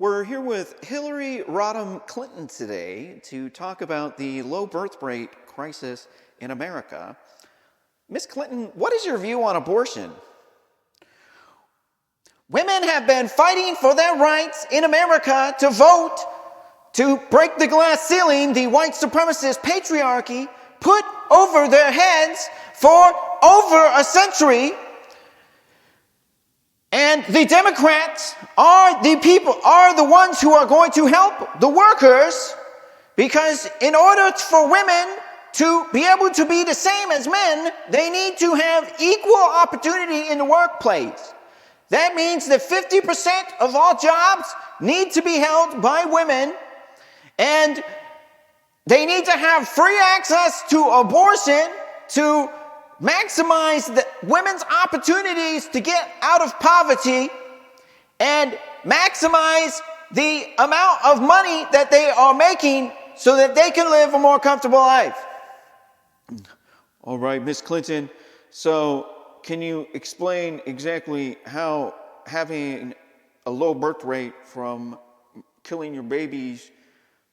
We're here with Hillary Rodham Clinton today to talk about the low birth rate crisis in America. Ms. Clinton, what is your view on abortion? Women have been fighting for their rights in America to vote, to break the glass ceiling the white supremacist patriarchy put over their heads for over a century. And the Democrats are the ones who are going to help the workers, because in order for women to be able to be the same as men, they need to have equal opportunity in the workplace. That means that 50% of all jobs need to be held by women, and they need to have free access to abortion to maximize the women's opportunities to get out of poverty and maximize the amount of money that they are making so that they can live a more comfortable life. All right, Ms. Clinton, so can you explain exactly how having a low birth rate from killing your babies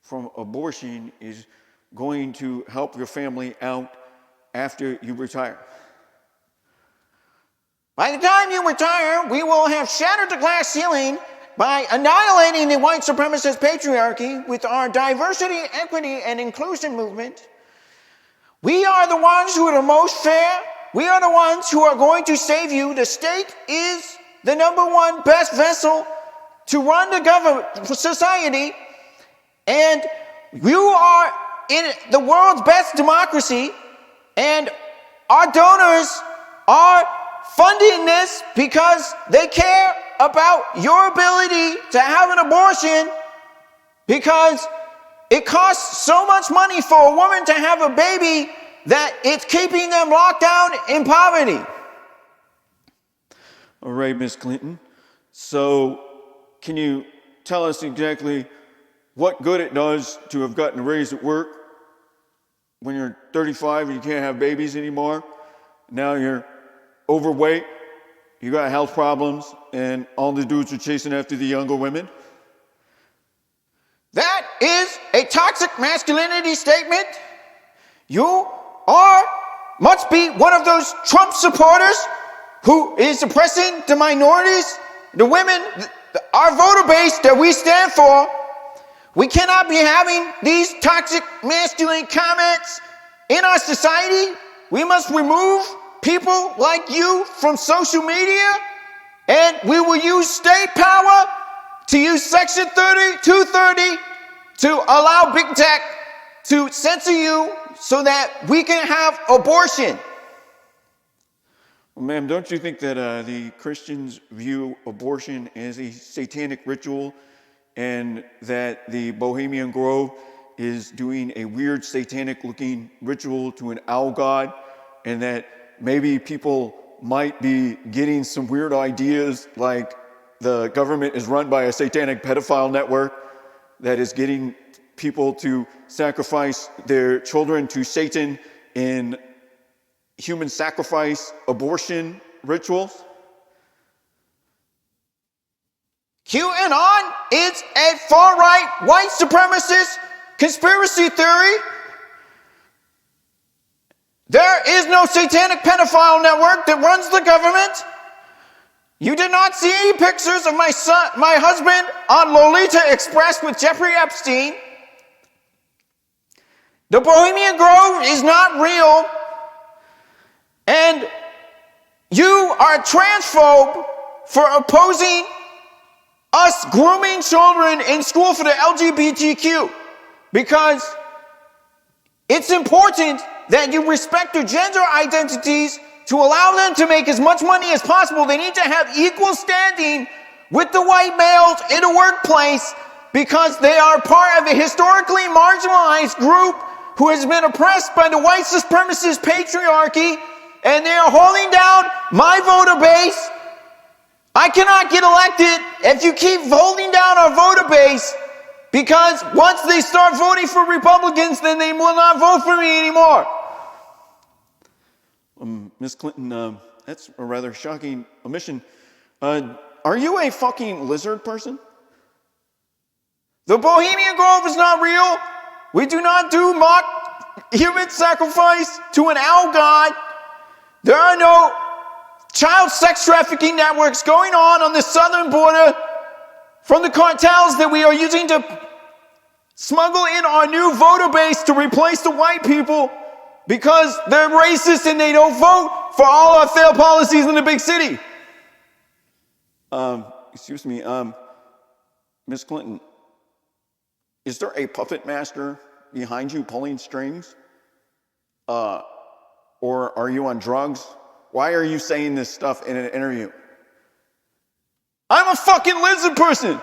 from abortion is going to help your family out after you retire? By the time you retire, we will have shattered the glass ceiling by annihilating the white supremacist patriarchy with our diversity, equity, and inclusion movement. We are the ones who are the most fair. We are the ones who are going to save you. The state is the number one best vessel to run the government for society, and you are in the world's best democracy. And our donors are funding this because they care about your ability to have an abortion, because it costs so much money for a woman to have a baby that it's keeping them locked down in poverty. All right, Ms. Clinton. So can you tell us exactly what good it does to have gotten a raise at work when you're 35 and you can't have babies anymore? Now you're overweight, you got health problems, and all the dudes are chasing after the younger women? That is a toxic masculinity statement. You must be one of those Trump supporters who is oppressing the minorities, the women, our voter base that we stand for. We cannot be having these toxic masculine comments in our society. We must remove people like you from social media, and we will use state power to use Section 230 to allow big tech to censor you so that we can have abortion. Well, ma'am, don't you think that the Christians view abortion as a satanic ritual, and that the Bohemian Grove is doing a weird satanic looking ritual to an owl god, and that maybe people might be getting some weird ideas, like the government is run by a satanic pedophile network that is getting people to sacrifice their children to Satan in human sacrifice abortion rituals? QAnon is a far-right white supremacist conspiracy theory. There is no satanic pedophile network that runs the government. You did not see any pictures of my husband on Lolita Express with Jeffry Epstein. The Bohemian Grove is not real. And you are a transphobe for opposing us grooming children in school for the LGBTQ, because it's important that you respect their gender identities to allow them to make as much money as possible. They need to have equal standing with the white males in the workplace, because they are part of a historically marginalized group who has been oppressed by the white supremacist patriarchy, and they are holding down my voter base. I cannot get elected if you keep holding down our voter base, because once they start voting for Republicans, then they will not vote for me anymore. Ms. Clinton, that's a rather shocking omission. Are you a fucking lizard person? The Bohemian Grove is not real. We do not do mock human sacrifice to an owl god. There are no child sex trafficking networks going on the southern border from the cartels that we are using to smuggle in our new voter base to replace the white people because they're racist and they don't vote for all our failed policies in the big city. Excuse me, Miss Clinton, is there a puppet master behind you pulling strings? Or are you on drugs? Why are you saying this stuff in an interview? I'm a fucking lizard person.